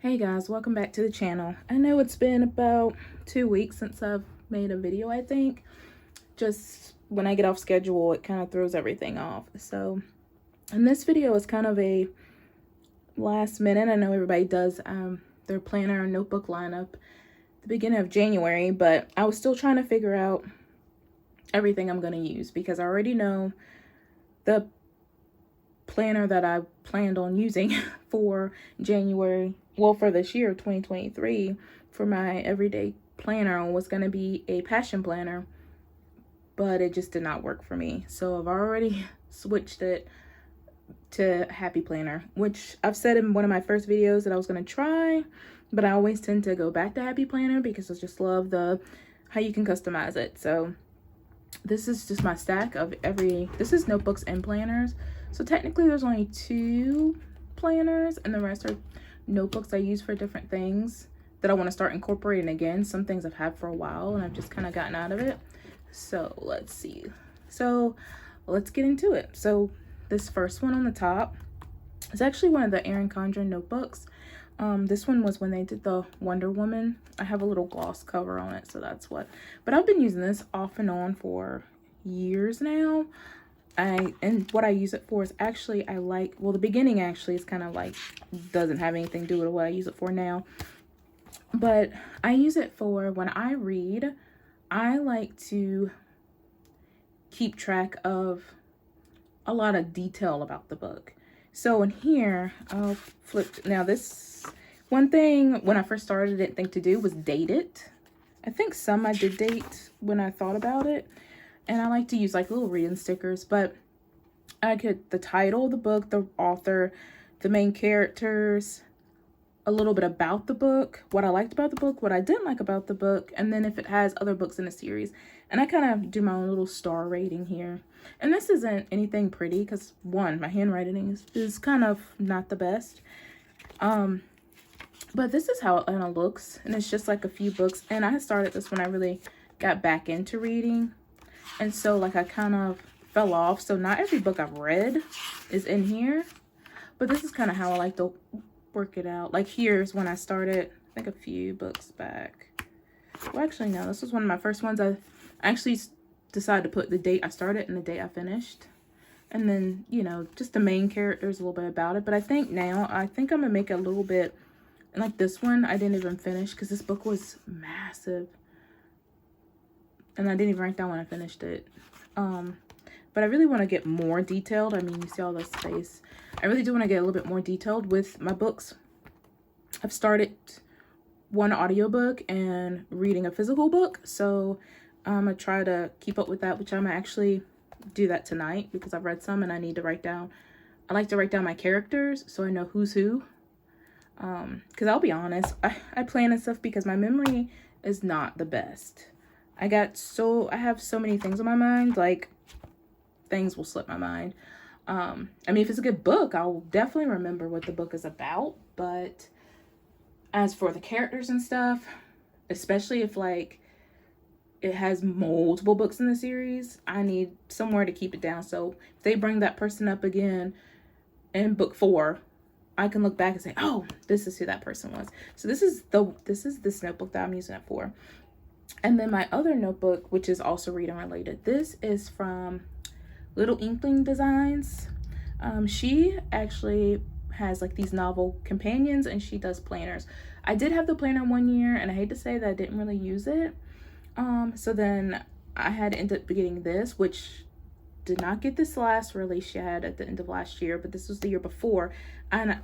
Hey guys, welcome back to the channel. I know it's been about 2 weeks since I've made a video, I think. Just when I get off schedule, it kind of throws everything off. So, and this video is kind of a last minute. I know everybody does their planner and notebook lineup at the beginning of January, but I was still trying to figure out everything I'm going to use because I already know the planner that I planned on using for January, well, for this year 2023, for my everyday planner was going to be a passion planner, but it just did not work for me. So I've already switched it to happy planner, which I've said in one of my first videos that I was going to try, but I always tend to go back to happy planner because I just love how you can customize it. So this is just my stack of this is notebooks and planners. So technically there's only 2 planners and the rest are notebooks I use for different things that I want to start incorporating again. Some things I've had for a while and I've just kind of gotten out of it. So let's see. So let's get into it. So this first one on the top is actually one of the Erin Condren notebooks. This one was when they did the Wonder Woman. I have a little gloss cover on it, so that's what. But I've been using this off and on for years now. And what I use it for is actually, well, the beginning actually is kind of like, doesn't have anything to do with what I use it for now. But I use it for when I read, I like to keep track of a lot of detail about the book. So in here, I'll flip. Now this one thing when I first started, I didn't think to do was date it. I think some I did date when I thought about it. And I like to use like little reading stickers, but I get the title of the book, the author, the main characters, a little bit about the book, what I liked about the book, what I didn't like about the book, and then if it has other books in the series. And I kind of do my own little star rating here. And this isn't anything pretty because, one, my handwriting is kind of not the best. But this is how it kind of looks. And it's just like a few books. And I started this when I really got back into reading. And so like I kind of fell off. So not every book I've read is in here. But this is kind of how I like to work it out. Like here's when I started, I think a few books back. Well, actually, no, this was one of my first ones. I actually decided to put the date I started and the date I finished. And then, you know, just the main characters, a little bit about it. But I think now, I'm going to make it a little bit, and like this one, I didn't even finish because this book was massive. And I didn't even write down when I finished it. But I really want to get more detailed. I mean, you see all this space. I really do want to get a little bit more detailed with my books. I've started one audiobook and reading a physical book. So I'm going to try to keep up with that, which I'm going to actually do that tonight because I've read some and I need to write down. I like to write down my characters so I know who's who. Because I'll be honest, I plan and stuff because my memory is not the best. I have so many things on my mind, like things will slip my mind. I mean, if it's a good book, I'll definitely remember what the book is about. But as for the characters and stuff, especially if like it has multiple books in the series, I need somewhere to keep it down. So if they bring that person up again in book 4, I can look back and say, oh, this is who that person was. So this is this notebook that I'm using it for. And then my other notebook, which is also reading related, this is from Littleinklings Designs. She actually has like these novel companions and she does planners. I did have the planner one year and I hate to say that I didn't really use it. So then I had ended up getting this, which did not get this last release she had at the end of last year, but this was the year before. And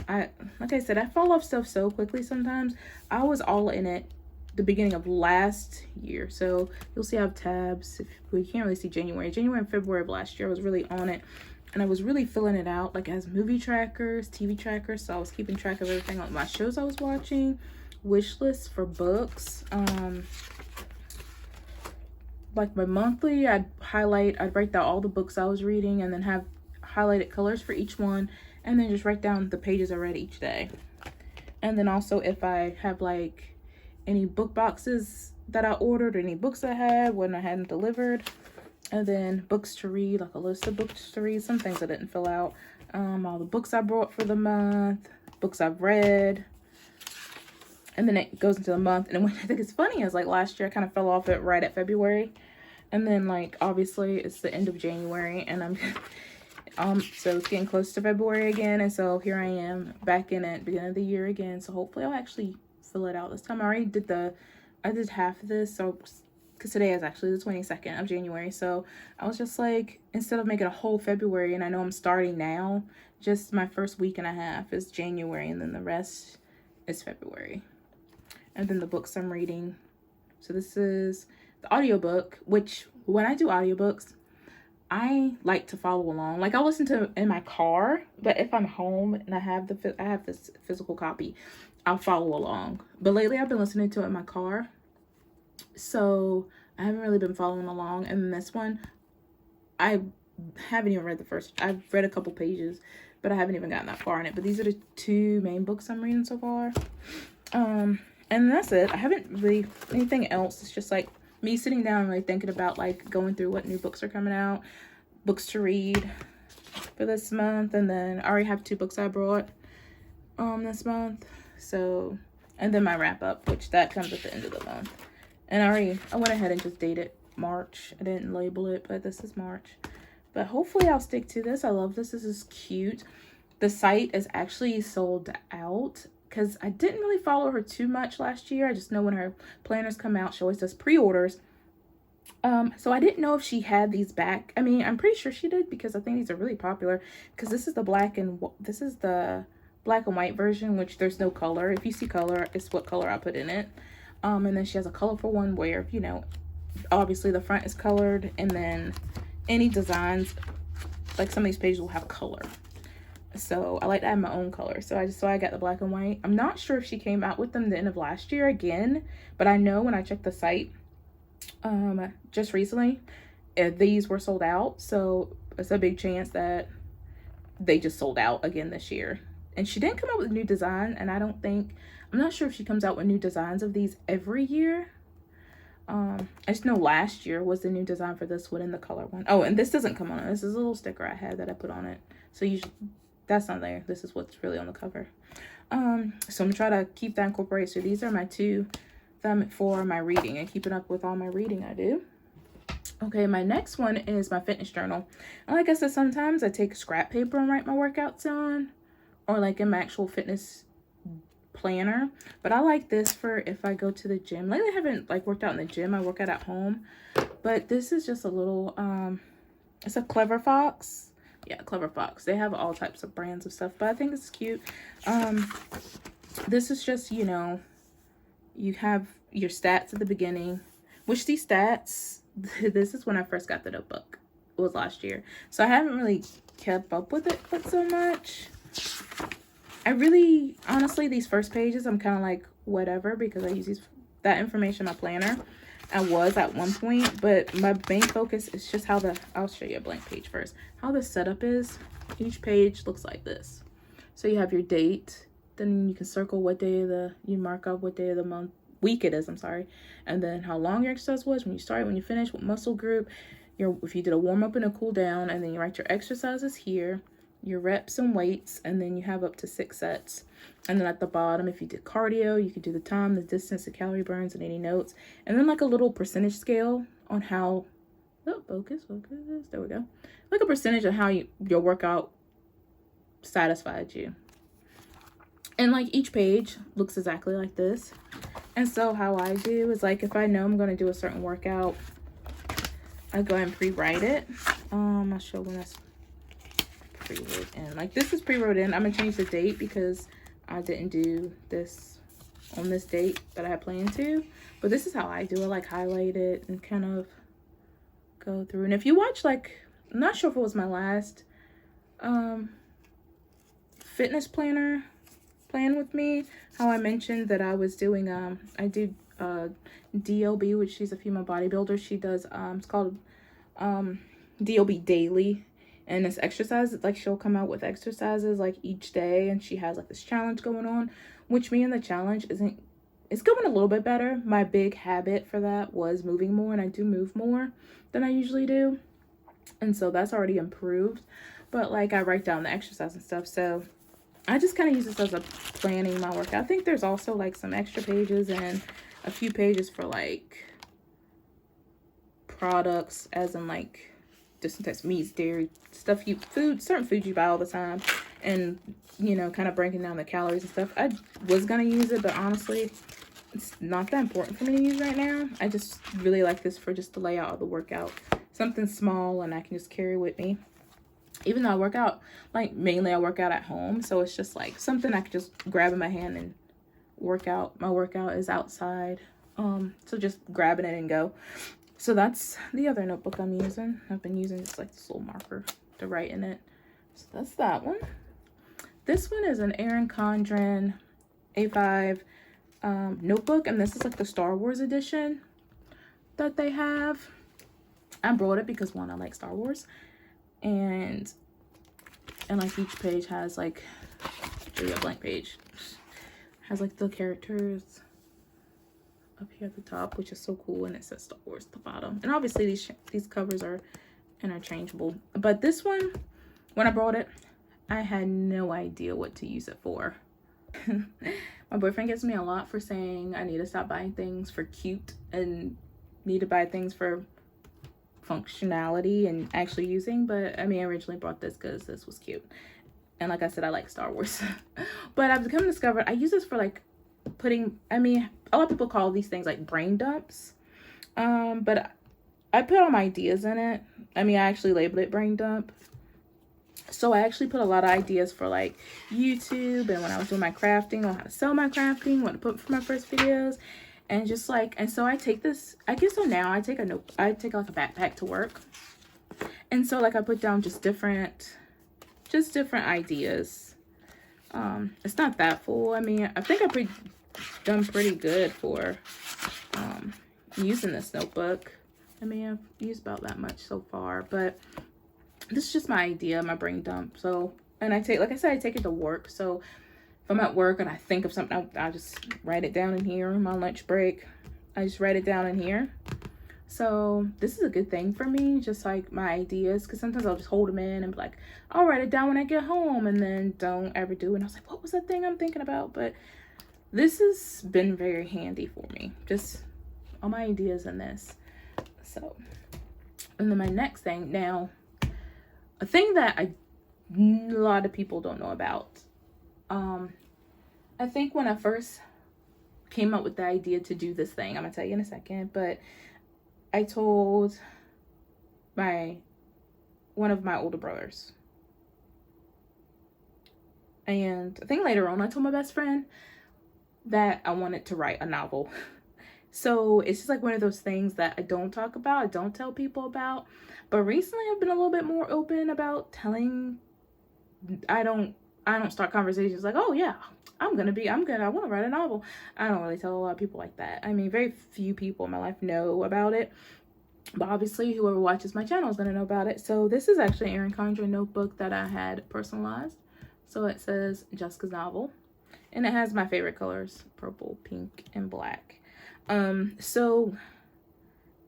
like I said, I fall off stuff so quickly sometimes. I was all in it the beginning of last year, so you'll see I have tabs. If we can't really see January and February of last year, I was really on it and I was really filling it out like as movie trackers, TV trackers. So I was keeping track of everything, like my shows I was watching, wish lists for books, like my monthly. I'd write down all the books I was reading and then have highlighted colors for each one, and then just write down the pages I read each day. And then also if I have like any book boxes that I ordered, any books I had when I hadn't delivered, and then books to read, like a list of books to read, some things I didn't fill out, all the books I brought for the month, books I've read, and then it goes into the month. And what I think is funny is like last year I kind of fell off it right at February, and then like obviously it's the end of January, and I'm so it's getting close to February again, and so here I am back in it, beginning of the year again. So hopefully I'll actually fill it out this time. I did half of this, so because today is actually the 22nd of January, so I was just like, instead of making a whole February, and I know I'm starting now, just my first week and a half is January, and then the rest is February. And then the books I'm reading. So this is the audiobook, which when I do audiobooks, I like to follow along. Like I'll listen to in my car, but if I'm home and I have this physical copy, I'll follow along. But lately I've been listening to it in my car, so I haven't really been following along. And this one, I haven't even read I've read a couple pages, but I haven't even gotten that far in it. But these are the two main books I'm reading so far. And that's it. I haven't really anything else. It's just like me sitting down and really thinking about like going through what new books are coming out, books to read for this month. And then I already have 2 books I brought this month. So, and then my wrap up, which that comes at the end of the month. And I went ahead and just dated March. I didn't label it, but this is March. But hopefully I'll stick to this. I love this. This is cute. The site is actually sold out, because I didn't really follow her too much last year. I just know when her planners come out, she always does pre-orders. So I didn't know if she had these back. I mean, I'm pretty sure she did, because I think these are really popular, because this is the black and white version, which there's no color. If you see color, it's what color I put in it. And then she has a colorful one where, you know, obviously the front is colored, and then any designs, like some of these pages will have color. So I like to add my own color. So I got the black and white. I'm not sure if she came out with them the end of last year again, but I know when I checked the site just recently, these were sold out. So it's a big chance that they just sold out again this year. And she didn't come out with a new design, and I'm not sure if she comes out with new designs of these every year. I just know last year was the new design for this one in the color one. Oh, and this doesn't come on it. This is a little sticker I had that I put on it. So that's not there. This is what's really on the cover. So I'm gonna try to keep that incorporated. So these are my 2 for my reading and keeping up with all my reading I do. Okay, my next one is my fitness journal. And like I said, sometimes I take scrap paper and write my workouts on, or like in my actual fitness planner. But I like this for if I go to the gym. Lately I haven't like worked out in the gym. I work out at home. But this is just a little it's a Clever Fox. Yeah, Clever Fox. They have all types of brands of stuff, but I think it's cute. This is just, you know, you have your stats at the beginning, which these stats, this is when I first got the notebook. It was last year. So I haven't really kept up with it but so much. Honestly, these first pages, I'm kind of like, whatever, because I use that information in my planner. I was at one point, but my main focus is just I'll show you a blank page first. How the setup is, each page looks like this. So you have your date, then you can circle you mark off what day of the week it is, and then how long your exercise was, when you started, when you finished, what muscle group, if you did a warm up and a cool down, and then you write your exercises here, your reps and weights, and then you have up to 6 sets. And then at the bottom, if you did cardio, you could do the time, the distance, the calorie burns, and any notes. And then like a little percentage scale on how, focus, there we go. Like a percentage of how your workout satisfied you. And like each page looks exactly like this. And so how I do is like, if I know I'm going to do a certain workout, I go ahead and pre-write it. I'll show when that's pre-wrote in. Like this is pre-wrote in. I'm going to change the date because I didn't do this on this date that I had planned to. But this is how I do it. Like highlight it and kind of go through. And if you watch, like, I'm not sure if it was my last fitness plan with me, how I mentioned that I was doing I do DLB, which she's a female bodybuilder. She does it's called DLB daily, and it's exercises. Like she'll come out with exercises like each day, and she has like this challenge going on, which me and the challenge it's going a little bit better. My big habit for that was moving more, and I do move more than I usually do, and so that's already improved. But like I write down the exercise and stuff, so I just kind of use this as a planning my workout. I think there's also like some extra pages and a few pages for like products, as in like different types of meats, dairy, stuff certain foods you buy all the time, and you know, kind of breaking down the calories and stuff. I was gonna use it, but honestly, it's not that important for me to use right now. I just really like this for just the layout of the workout. Something small and I can just carry with me. Even though I work out, like mainly I work out at home, so it's just like something I could just grab in my hand and work out. My workout is outside, so just grabbing it and go. So that's the other notebook I'm using. I've been using just like this little marker to write in it. So that's that one. This one is an Erin Condren A5 notebook, and this is like the Star Wars edition that they have. I brought it because one, I like Star Wars, and like each page has like a blank page, has like the characters up here at the top, which is so cool, and it says Star Wars at the bottom. And obviously these covers are interchangeable, but this one, when I brought it, I had no idea what to use it for. My boyfriend gives me a lot for saying I need to stop buying things for cute and need to buy things for functionality and actually using. But I mean, I originally brought this because this was cute, and like I said, I like Star Wars. But I've come to discover I use this for like putting, I mean, a lot of people call these things like brain dumps, but I put all my ideas in it. I mean, I actually labeled it brain dump. So I actually put a lot of ideas for like YouTube, and when I was doing my crafting, on how to sell my crafting, what to put for my first videos, and just like, and so I take this, I guess, so now I take like a backpack to work, and so like I put down just different ideas. It's not that full. I mean, I think I've done pretty good for using this notebook. I mean, I've used about that much so far, but this is just my idea, my brain dump. So, and I take, like I said, I take it to work. So if I'm at work and I think of something, I'll just write it down in here. My lunch break, I just write it down in here. So this is a good thing for me, just like my ideas, because sometimes I'll just hold them in and be like, I'll write it down when I get home, and then don't ever do it. And I was like, what was that thing I'm thinking about? But this has been very handy for me, just all my ideas in this. So, and then my next thing now, a thing that a lot of people don't know about. I think when I first came up with the idea to do this thing, I'm gonna tell you in a second, but I told one of my older brothers, and I think later on I told my best friend that I wanted to write a novel. So it's just like one of those things that I don't talk about, I don't tell people about. But recently I've been a little bit more open about telling. I don't start conversations like, oh yeah, I want to write a novel. I don't really tell a lot of people like that. I mean, very few people in my life know about it, but obviously whoever watches my channel is going to know about it. So this is actually an Erin Condren notebook that I had personalized. So it says Jessica's novel, and it has my favorite colors, purple, pink, and black. So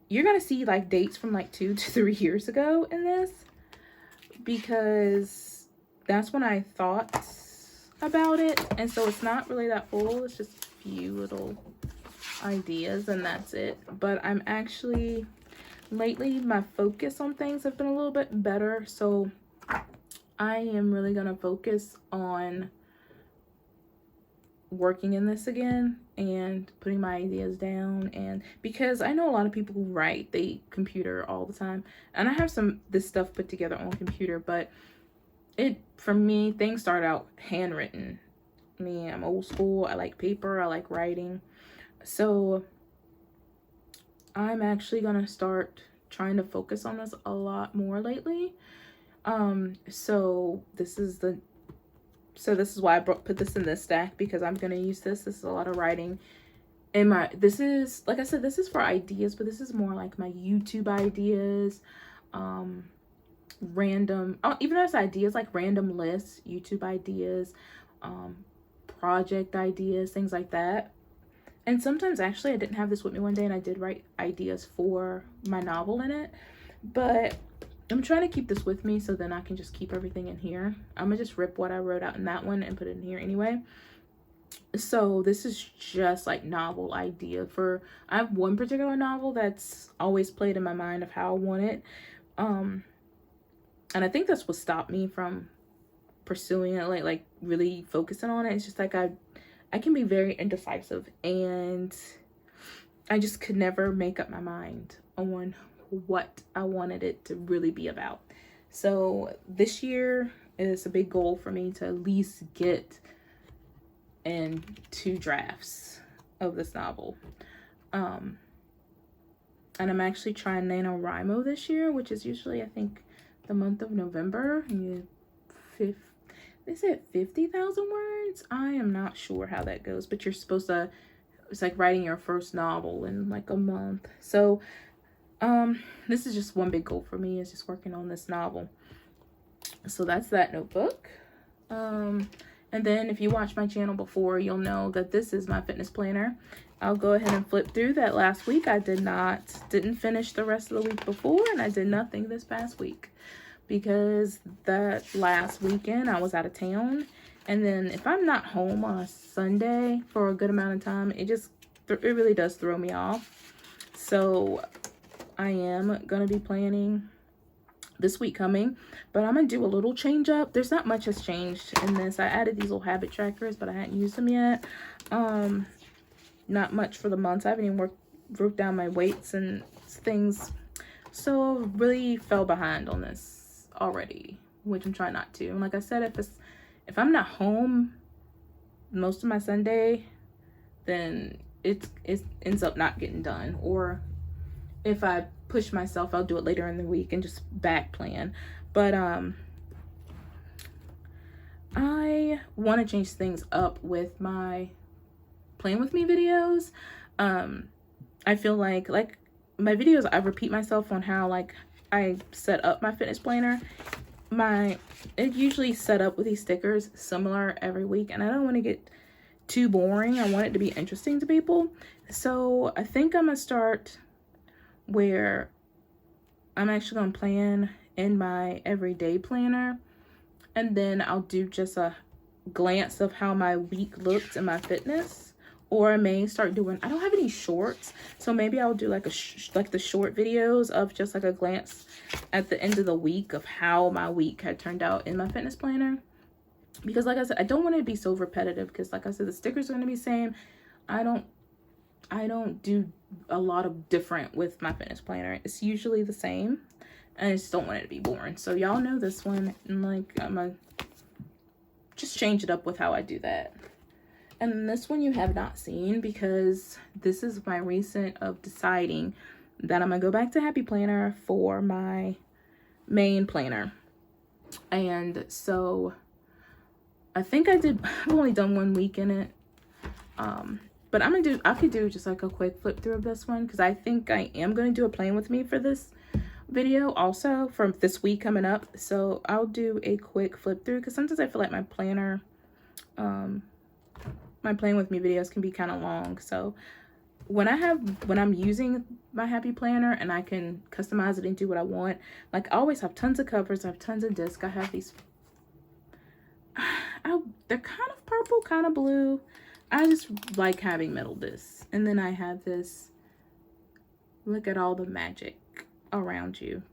you're gonna see like dates from like 2 to 3 years ago in this, because that's when I thought about it. And so it's not really that full, it's just a few little ideas and that's it. But I'm actually, lately my focus on things have been a little bit better, so I am really gonna focus on working in this again and putting my ideas down. And because I know a lot of people who write, they computer all the time, and I have this stuff put together on computer, but for me, things start out handwritten. Me, I'm old school. I like paper, I like writing. So I'm actually gonna start trying to focus on this a lot more lately. So this is why I put this in this stack, because I'm going to use this. This is a lot of writing. And this is, like I said, this is for ideas, but this is more like my YouTube ideas, random, even though it's ideas, like random lists, YouTube ideas, project ideas, things like that. And sometimes actually I didn't have this with me one day and I did write ideas for my novel in it. But I'm trying to keep this with me so then I can just keep everything in here. I'm gonna just rip what I wrote out in that one and put it in here anyway. So this is just like novel idea for, I have one particular novel that's always played in my mind of how I want it. And I think that's what stopped me from pursuing it, like really focusing on it. It's just like I can be very indecisive, and I just could never make up my mind on what I wanted it to really be about. So this year is a big goal for me to at least get in 2 drafts of this novel. And I'm actually trying NaNoWriMo this year, which is usually, I think, the month of November. They said 50,000 words. I am not sure how that goes, but you're supposed to, it's like writing your first novel in like a month. So this is just one big goal for me, is just working on this novel. So that's that notebook. And then if you watch my channel before, you'll know that this is my fitness planner. I'll go ahead and flip through that. Last week I didn't finish the rest of the week before, and I did nothing this past week because that last weekend I was out of town. And then if I'm not home on a Sunday for a good amount of time, it really does throw me off. So I am going to be planning this week coming, but I'm gonna do a little change up. There's not much has changed in this. I added these little habit trackers, but I hadn't used them yet. Not much for the months. I haven't even wrote down my weights and things, so really fell behind on this already, which I'm trying not to. And like I said, if I'm not home most of my Sunday, then it ends up not getting done. Or if I push myself, I'll do it later in the week and just back plan. But I want to change things up with my Plan With Me videos. I feel like my videos, I repeat myself on how like I set up my fitness planner. It usually set up with these stickers similar every week, and I don't want to get too boring. I want it to be interesting to people. So I think I'm gonna start where I'm actually going to plan in my everyday planner, and then I'll do just a glance of how my week looked in my fitness. Or I may start doing, I don't have any shorts, so maybe I'll do like like the short videos of just like a glance at the end of the week of how my week had turned out in my fitness planner. Because like I said, I don't want it to be so repetitive, because like I said, the stickers are going to be the same. I don't do a lot of different with my fitness planner. It's usually the same, and I just don't want it to be boring. So y'all know this one, and like I'm gonna just change it up with how I do that. And this one you have not seen, because this is my recent of deciding that I'm gonna go back to Happy Planner for my main planner. And so I think I've only done 1 week in it. But I could do just like a quick flip through of this one, because I think I am going to do a Plan With Me for this video also from this week coming up. So I'll do a quick flip through, because sometimes I feel like my planner, my Plan With Me videos can be kind of long. So when I'm using my Happy Planner and I can customize it and do what I want, like I always have tons of covers, I have tons of discs. I have these, they're kind of purple, kind of blue. I just like having metal discs. And then I have this Look at All the Magic Around You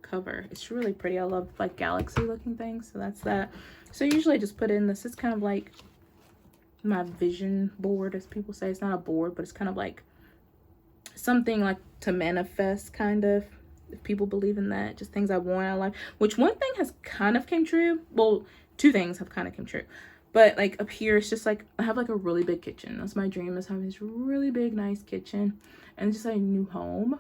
cover. It's really pretty. I love like galaxy looking things. So that's that. So usually I just put in this. It's kind of like my vision board, as people say. It's not a board, but it's kind of like something like to manifest, kind of, if people believe in that. Just things I want in life. Which one thing has kind of came true. Well, 2 things have kind of come true. But like up here, it's just like I have like a really big kitchen. That's my dream, is having this really big, nice kitchen, and just like a new home.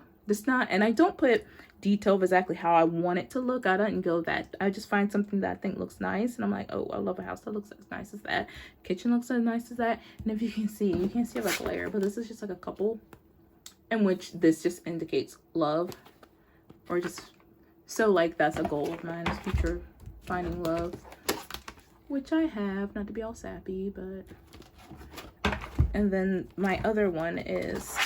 And I don't put detail of exactly how I want it to look. I don't go that. I just find something that I think looks nice, and I'm like, oh, I love a house that looks as nice as that. Kitchen looks as nice as that. And if you can't see like a layer, but this is just like a couple, in which this just indicates love, or just so like that's a goal of mine, is future finding love. Which I have, not to be all sappy, but... And then my other one is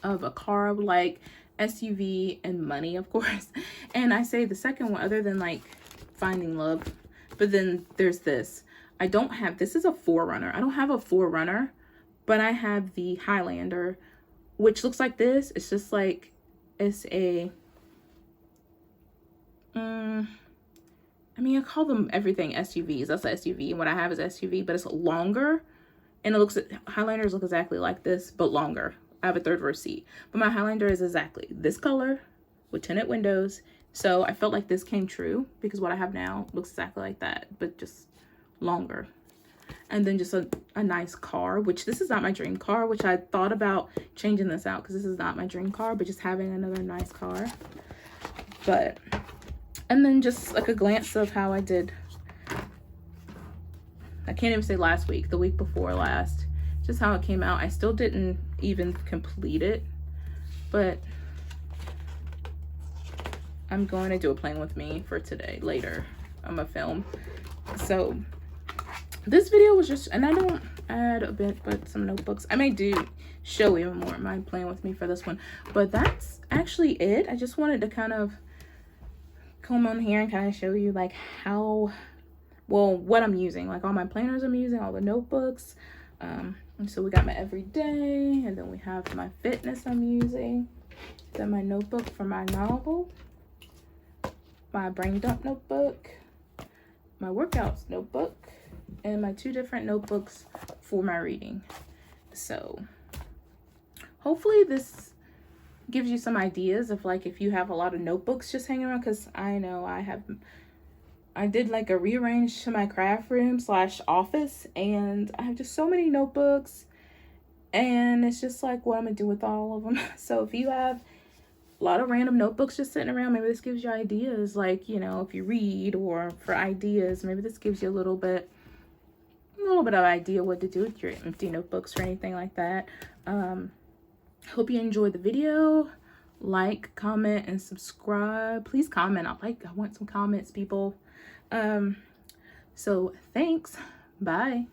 of a carb, like SUV and money, of course. And I say the second one, other than like finding love. But then there's this. I don't have, this is a Forerunner. I don't have a Forerunner, but I have the Highlander, which looks like this. It's just like, it's a, I mean, I call them everything SUVs. That's the SUV. And what I have is SUV, but it's longer. And it looks, Highlanders look exactly like this, but longer. I have a third row seat. But my Highlander is exactly this color with tinted windows. So I felt like this came true because what I have now looks exactly like that, but just longer. And then just a nice car, which this is not my dream car, which I thought about changing this out because this is not my dream car, but just having another nice car. But, and then just like a glance of how I did. I can't even say last week, the week before last, just how it came out. I still didn't even complete it, but I'm going to do a plan with me for today later. I'm gonna film. So this video was just, and I don't add a bit, but some notebooks. I may do show even more my plan with me for this one, but that's actually it. I just wanted to kind of come on here and kind of show you like how, well, what I'm using, like all my planners I'm using, all the notebooks. So we got my everyday, and then we have my fitness I'm using, then my notebook for my novel, my brain dump notebook, my workouts notebook, and my 2 different notebooks for my reading. So hopefully this gives you some ideas of like if you have a lot of notebooks just hanging around, because I know I did like a rearrange to my craft room / office, and I have just so many notebooks, and it's just like what I'm gonna do with all of them. So if you have a lot of random notebooks just sitting around, maybe this gives you ideas, like, you know, if you read or for ideas, maybe this gives you a little bit of idea what to do with your empty notebooks or anything like that. Hope you enjoyed the video. Like, comment, and subscribe. Please comment. I want some comments, people. So thanks. Bye.